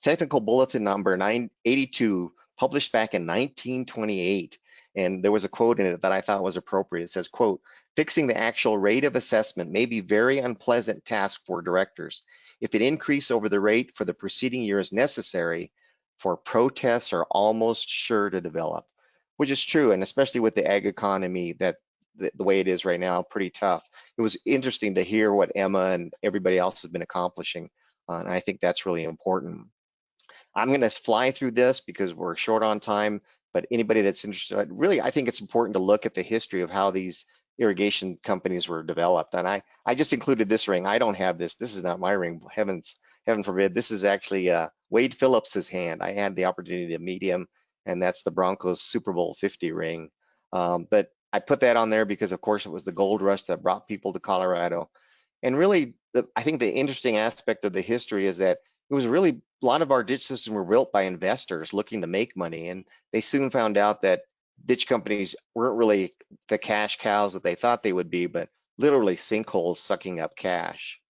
technical bulletin number 982, published back in 1928. And there was a quote in it that I thought was appropriate. It says, quote, "Fixing the actual rate of assessment may be very unpleasant task for directors. If an increase over the rate for the preceding year is necessary, for protests are almost sure to develop," which is true, and especially with the ag economy that the way it is right now, pretty tough. It was interesting to hear what Emma and everybody else has been accomplishing, and I think that's really important. I'm going to fly through this because we're short on time, but anybody that's interested, really, I think it's important to look at the history of how these irrigation companies were developed. And I just included this ring. I don't have this. This is not my ring. Heaven forbid. This is actually Wade Phillips's hand. I had the opportunity to meet him, and that's the Broncos Super Bowl 50 ring. But I put that on there because, of course, it was the gold rush that brought people to Colorado. And really, I think the interesting aspect of the history is that it was really a lot of our ditch systems were built by investors looking to make money, and they soon found out that ditch companies weren't really the cash cows that they thought they would be, but literally sinkholes sucking up cash.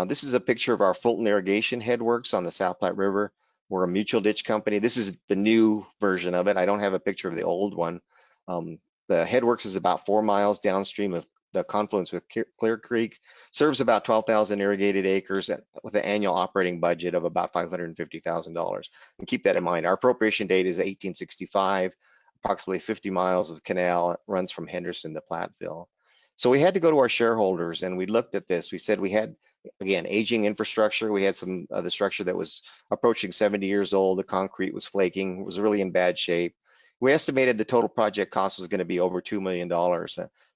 This is a picture of our Fulton Irrigation Headworks on the South Platte River. We're a mutual ditch company. This is the new version of it. I don't have a picture of the old one. The headworks is about 4 miles downstream of the confluence with Clear Creek, serves about 12,000 irrigated acres with an annual operating budget of about $550,000. And keep that in mind. Our appropriation date is 1865, approximately 50 miles of canal runs from Henderson to Platteville. So we had to go to our shareholders and we looked at this. We said we had, again, aging infrastructure. We had some of the structure that was approaching 70 years old. The concrete was flaking, was really in bad shape. We estimated the total project cost was going to be over $2 million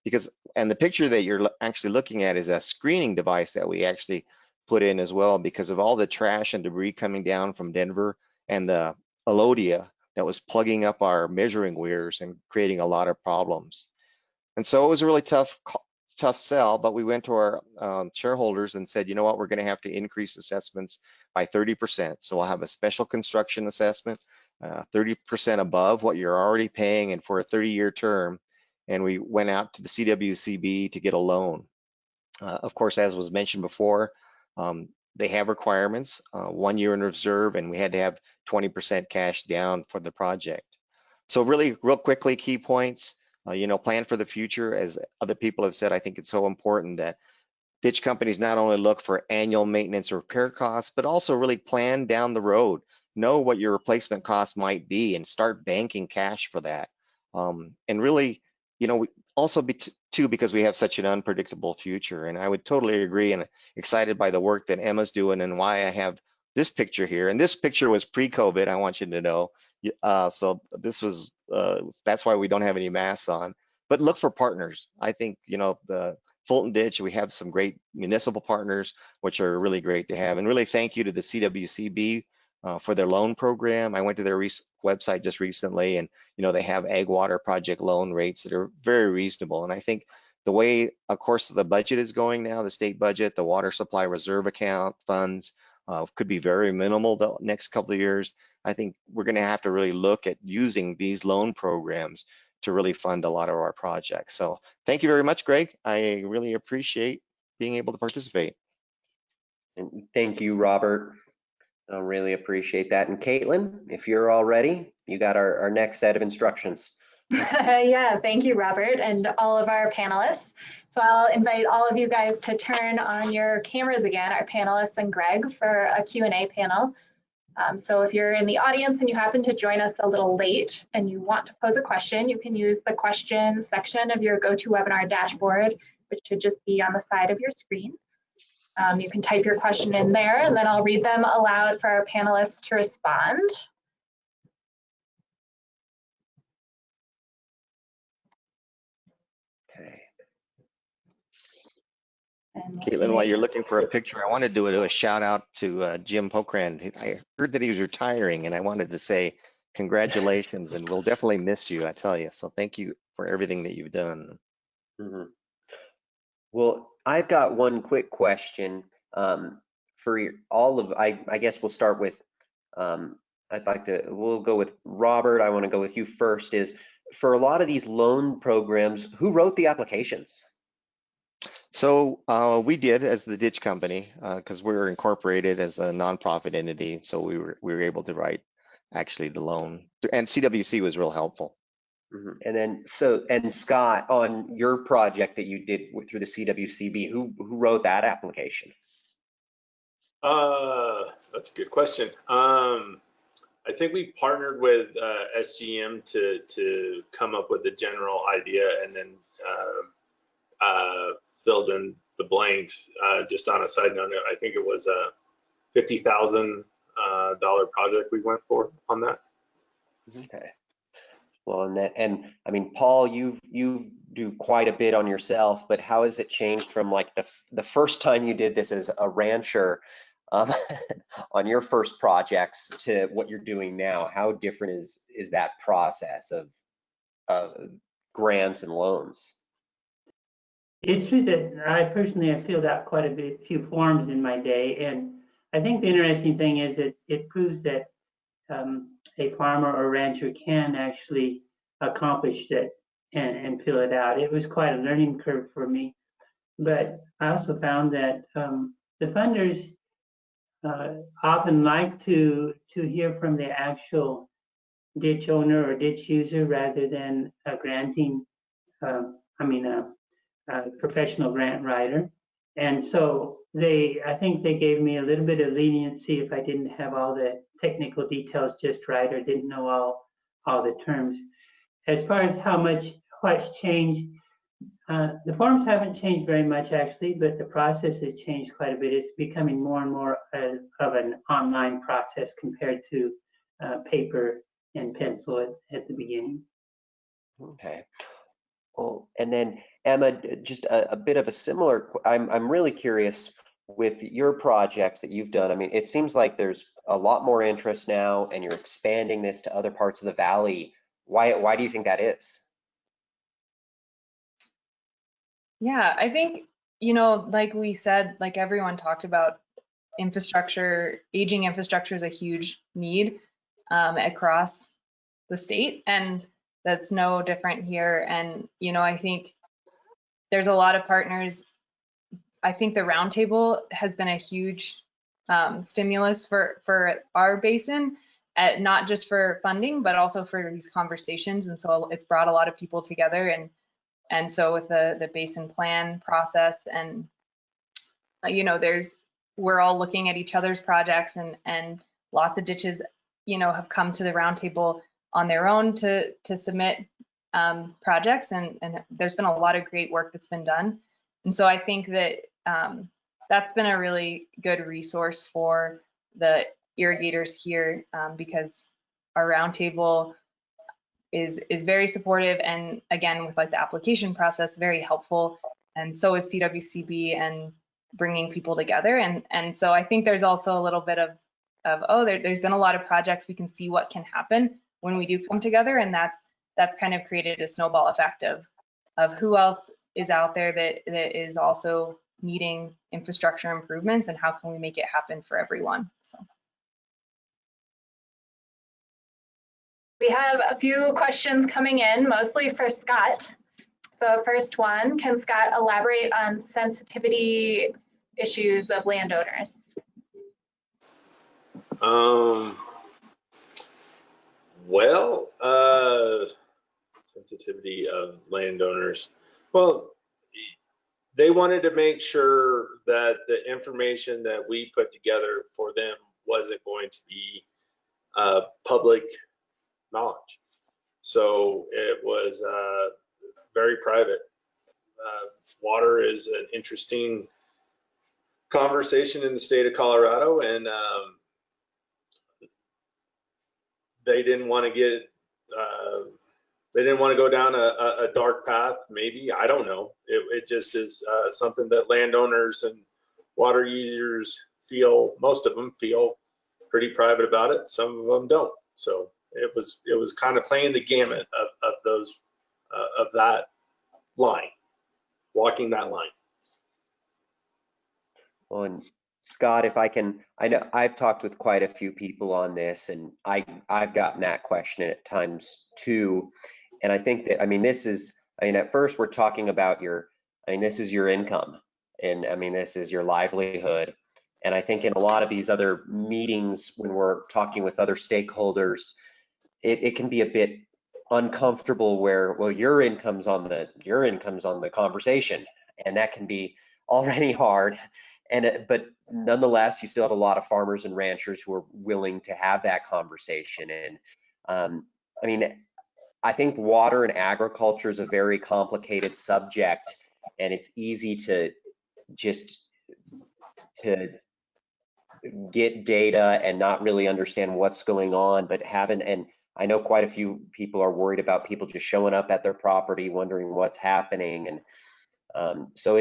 because, and the picture that you're actually looking at is a screening device that we actually put in as well because of all the trash and debris coming down from Denver and the allodia that was plugging up our measuring weirs and creating a lot of problems. And so it was a really tough sell, but we went to our shareholders and said, you know what, we're going to have to increase assessments by 30%. So we'll have a special construction assessment, 30% above what you're already paying and for a 30-year term. And we went out to the CWCB to get a loan. Of course, as was mentioned before, they have requirements, 1 year in reserve, and we had to have 20% cash down for the project. So really, real quickly, key points. You know, plan for the future. As other people have said, I think it's so important that ditch companies not only look for annual maintenance or repair costs, but also really plan down the road. Know what your replacement cost might be and start banking cash for that. And really, you know, also too, because we have such an unpredictable future. And I would totally agree and excited by the work that Emma's doing and why I have this picture here. And this picture was pre-COVID, I want you to know. So this was, that's why we don't have any masks on. But look for partners. I think, you know, the Fulton Ditch, we have some great municipal partners, which are really great to have. And really thank you to the CWCB for their loan program. I went to their website just recently, and you know they have ag water project loan rates that are very reasonable. And I think the way, of course, the budget is going now, the state budget, the water supply reserve account funds could be very minimal the next couple of years. I think we're going to have to really look at using these loan programs to really fund a lot of our projects. So thank you very much, Greg. I really appreciate being able to participate. And thank you, Robert. I really appreciate that. And Caitlin, if you're all ready, you got our next set of instructions. Yeah, thank you, Robert, and all of our panelists. So I'll invite all of you guys to turn on your cameras again, our panelists and Greg, for a Q&A panel. So if you're in the audience and you happen to join us a little late and you want to pose a question, you can use the questions section of your GoToWebinar dashboard, which should just be on the side of your screen. You can type your question in there, and then I'll read them aloud for our panelists to respond. Okay. Caitlin, while you're looking for a picture, I wanted to do a shout out to Jim Pokrand. I heard that he was retiring, and I wanted to say congratulations, and we'll definitely miss you, I tell you. So thank you for everything that you've done. Mm-hmm. Well, I've got one quick question for all of, I guess we'll start with, we'll go with Robert. I want to go with you first. Is for a lot of these loan programs, who wrote the applications? So we did as the ditch company because we're incorporated as a nonprofit entity. So we were able to write actually the loan, and CWC was real helpful. Mm-hmm. And then Scott, on your project that you did through the CWCB, who wrote that application? That's a good question. I think we partnered with SGM to come up with the general idea, and then filled in the blanks. Just on a side note, I think it was a $50,000 project we went for on that. Okay. Well, and I mean, Paul, you do quite a bit on yourself, but how has it changed from like the first time you did this as a rancher on your first projects to what you're doing now? How different is that process of grants and loans? It's true that I personally have filled out quite a few forms in my day, and I think the interesting thing is that it proves that a farmer or rancher can actually accomplish that and fill it out. It was quite a learning curve for me, but I also found that the funders often like to hear from the actual ditch owner or ditch user rather than a granting, a professional grant writer. And so I think they gave me a little bit of leniency if I didn't have all the technical details just right or didn't know all the terms. As far as what's changed, the forms haven't changed very much actually, but the process has changed quite a bit. It's becoming more and more of an online process compared to paper and pencil at the beginning. Okay. Well, and then Emma, just a bit of a similar, I'm really curious with your projects that you've done. I mean, it seems like there's a lot more interest now and you're expanding this to other parts of the valley. Why do you think that is? Yeah, I think, you know, like we said, like everyone talked about, infrastructure, aging infrastructure is a huge need across the state, and that's no different here. And, you know, I think there's a lot of partners. I think the roundtable has been a huge stimulus for our basin, not just for funding, but also for these conversations. And so it's brought a lot of people together. And so with the basin plan process, and you know, we're all looking at each other's projects, and lots of ditches, you know, have come to the roundtable on their own to submit projects, and there's been a lot of great work that's been done. And so I think that that's been a really good resource for the irrigators here, because our roundtable is very supportive, and again, with like the application process, very helpful. And so is CWCB and bringing people together. And so I think there's also a little bit of there's been a lot of projects. We can see what can happen when we do come together, and that's kind of created a snowball effect of who else is out there that is also needing infrastructure improvements, and how can we make it happen for everyone. So we have a few questions coming in, mostly for Scott. So first one, can Scott elaborate on sensitivity issues of landowners? Well, sensitivity of landowners. Well, they wanted to make sure that the information that we put together for them wasn't going to be public knowledge. So it was very private. Water is an interesting conversation in the state of Colorado, and they didn't want to get they didn't want to go down a dark path. Maybe, I don't know. It just is something that landowners and water users feel, most of them feel pretty private about it. Some of them don't. So it was kind of playing the gamut of those of that line, walking that line. Well, and Scott, if I can, I know I've talked with quite a few people on this, and I've gotten that question at times too. And I think that, I mean, this is, I mean, at first we're talking about this is your income, and I mean, this is your livelihood. And I think in a lot of these other meetings, when we're talking with other stakeholders, it can be a bit uncomfortable where, well, your income's on the conversation, and that can be already hard. But nonetheless, you still have a lot of farmers and ranchers who are willing to have that conversation. And I mean, I think water and agriculture is a very complicated subject, and it's easy to get data and not really understand what's going on, but and I know quite a few people are worried about people just showing up at their property wondering what's happening. And so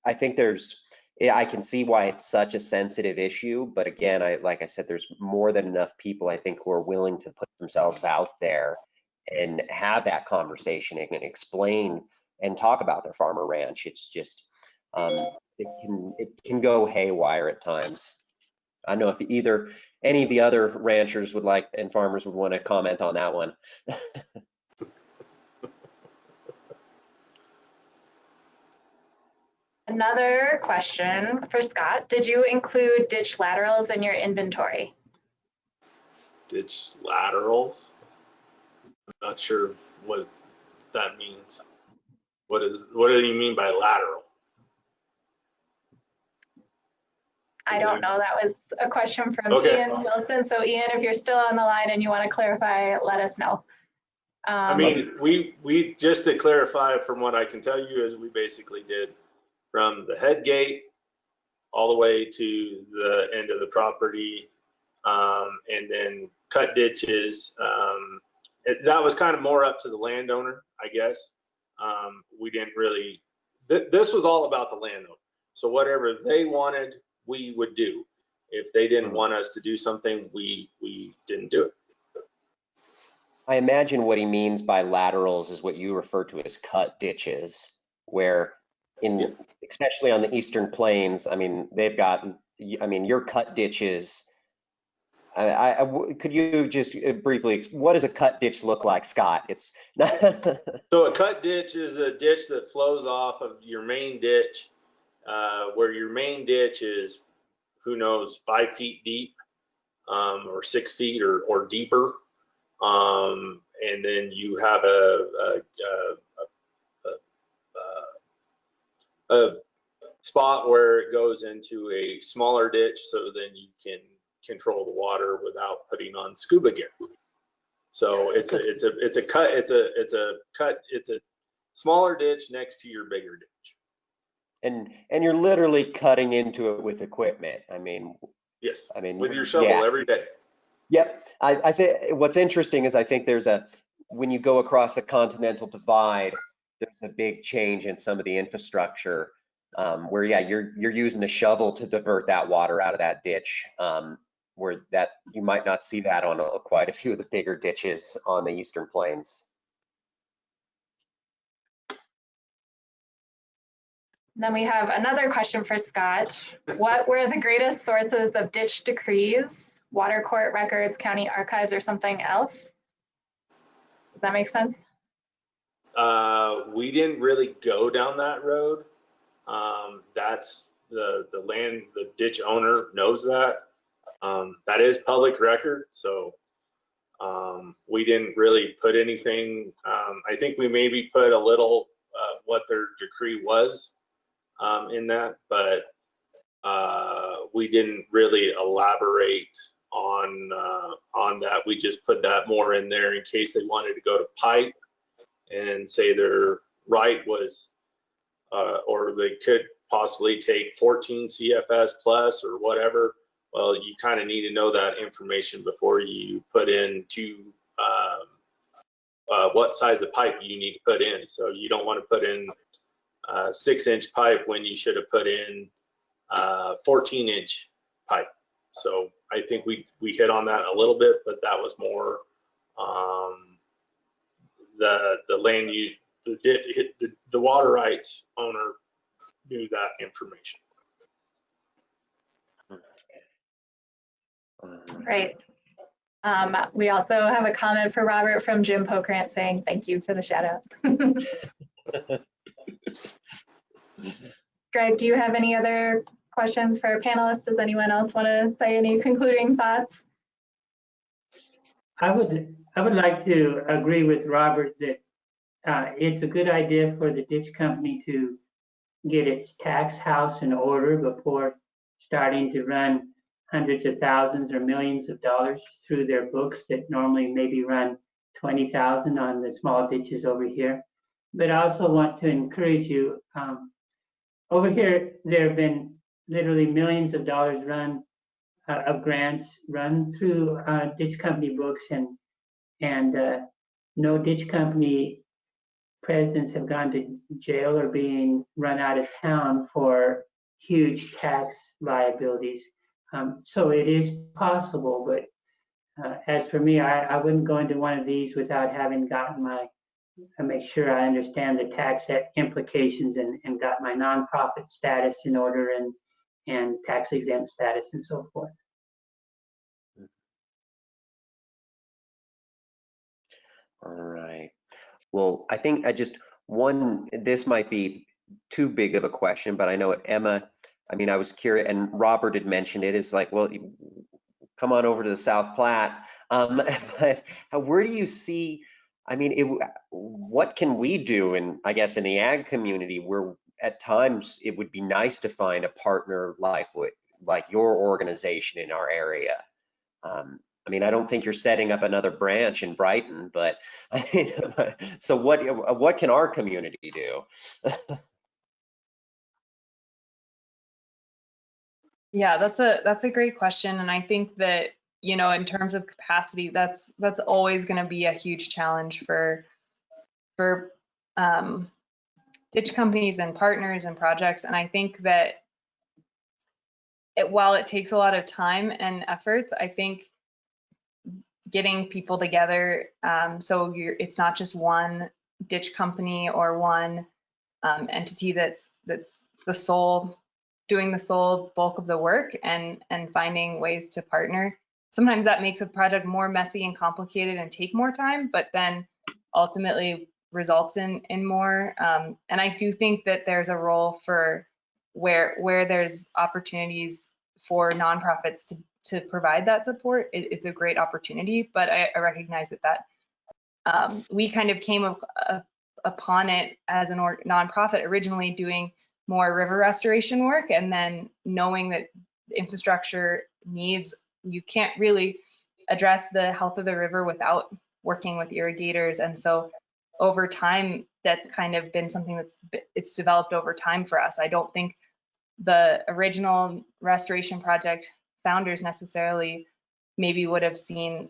I think I can see why it's such a sensitive issue, but again, like I said, there's more than enough people, I think, who are willing to put themselves out there and have that conversation and explain and talk about their farm or ranch. It's just it can go haywire at times. I don't know if any of the other ranchers would like and farmers would want to comment on that one. Another question for Scott. Did you include ditch laterals in your inventory? Ditch laterals? I'm not sure what that means. What do you mean by lateral? I don't know. That was a question from Okay. Ian Wilson. So Ian, if you're still on the line and you want to clarify, let us know. I mean, we just to clarify, from what I can tell you, is we basically did from the head gate all the way to the end of the property, and then cut ditches. That was kind of more up to the landowner, I guess. We didn't really, this was all about the landowner. So whatever they wanted, we would do. If they didn't want us to do something, we didn't do it. I imagine what he means by laterals is what you refer to as cut ditches, where especially on the Eastern Plains, I mean, they've got, I mean, your cut ditches. Could you just briefly, what does a cut ditch look like, Scott? It's not So a cut ditch is a ditch that flows off of your main ditch, where your main ditch is, who knows, 5 feet deep, or 6 feet or deeper. And then you have a spot where it goes into a smaller ditch, so then you can control the water without putting on scuba gear. So it's a smaller ditch next to your bigger ditch. and you're literally cutting into it with equipment. I mean, yes. I mean, with your shovel every day. Yep. I think what's interesting is I think when you go across the Continental Divide, there's a big change in some of the infrastructure, where you're using a shovel to divert that water out of that ditch, where that you might not see that on quite a few of the bigger ditches on the Eastern Plains. Then we have another question for Scott. What were the greatest sources of ditch decrees? Water court records, county archives, or something else? Does that make sense? We didn't really go down that road. That's the ditch owner knows that. That is public record, so we didn't really put anything. I think we maybe put a little what their decree was in that, but we didn't really elaborate on that. We just put that more in there in case they wanted to go to pipe and say their right was, or they could possibly take 14 CFS plus or whatever. Well, you kind of need to know that information before you put in what size of pipe you need to put in. So you don't want to put in 6-inch pipe when you should have put in 14-inch pipe. So I think we hit on that a little bit, but that was more the land use, the water rights owner knew that information. Great. We also have a comment for Robert from Jim Pokrant saying thank you for the shout out. Greg, do you have any other questions for our panelists? Does anyone else want to say any concluding thoughts? I would like to agree with Robert that it's a good idea for the ditch company to get its tax house in order before starting to run hundreds of thousands or millions of dollars through their books that normally maybe run 20,000 on the small ditches over here. But I also want to encourage you, over here there have been literally millions of dollars run of grants run through ditch company books, and no ditch company presidents have gone to jail or being run out of town for huge tax liabilities. So it is possible, but As for me, I wouldn't go into one of these without having gotten make sure I understand the tax implications and got my nonprofit status in order and tax exempt status and so forth. All right. Well, I think this might be too big of a question, but I know Emma, I mean, I was curious, and Robert had mentioned it, is like, well, come on over to the South Platte. But where do you see, I mean, what can we do I guess in the ag community where at times it would be nice to find a partner like your organization in our area? I mean, I don't think you're setting up another branch in Brighton, but I mean, so what can our community do? Yeah, that's a great question, and I think that, you know, in terms of capacity, that's always going to be a huge challenge for ditch companies and partners and projects. And I think that while it takes a lot of time and efforts, I think getting people together, so it's not just one ditch company or one entity that's doing the sole bulk of the work, and finding ways to partner. Sometimes that makes a project more messy and complicated and take more time, but then ultimately results in more. And I do think that there's a role for where there's opportunities for nonprofits to provide that support. It's a great opportunity, but I recognize that we kind of came upon it as a nonprofit, originally doing more river restoration work, and then knowing that infrastructure needs, you can't really address the health of the river without working with irrigators. And so over time, that's kind of been something it's developed over time for us. I don't think the original restoration project founders necessarily maybe would have seen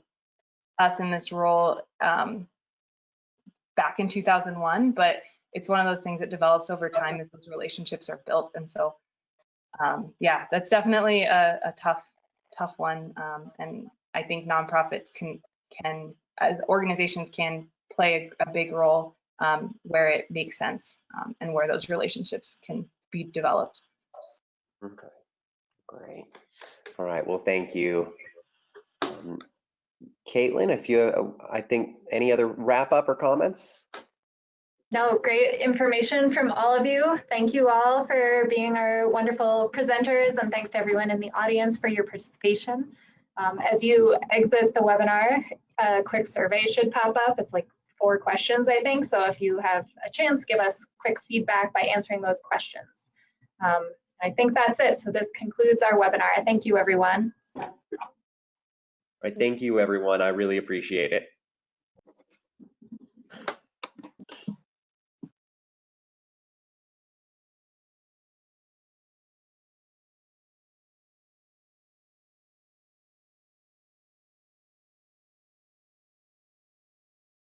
us in this role back in 2001, but it's one of those things that develops over time as those relationships are built. And so, yeah, that's definitely a tough one. And I think nonprofits can, as organizations, can play a big role where it makes sense and where those relationships can be developed. Okay, great. All right, well, thank you. Caitlin, if you, I think, any other wrap up or comments? No, great information from all of you. Thank you all for being our wonderful presenters, and thanks to everyone in the audience for your participation. As you exit the webinar, a quick survey should pop up. It's like 4 questions, I think. So if you have a chance, give us quick feedback by answering those questions. I think that's it. So this concludes our webinar. Thank you, everyone. All right, thank you, everyone. I really appreciate it.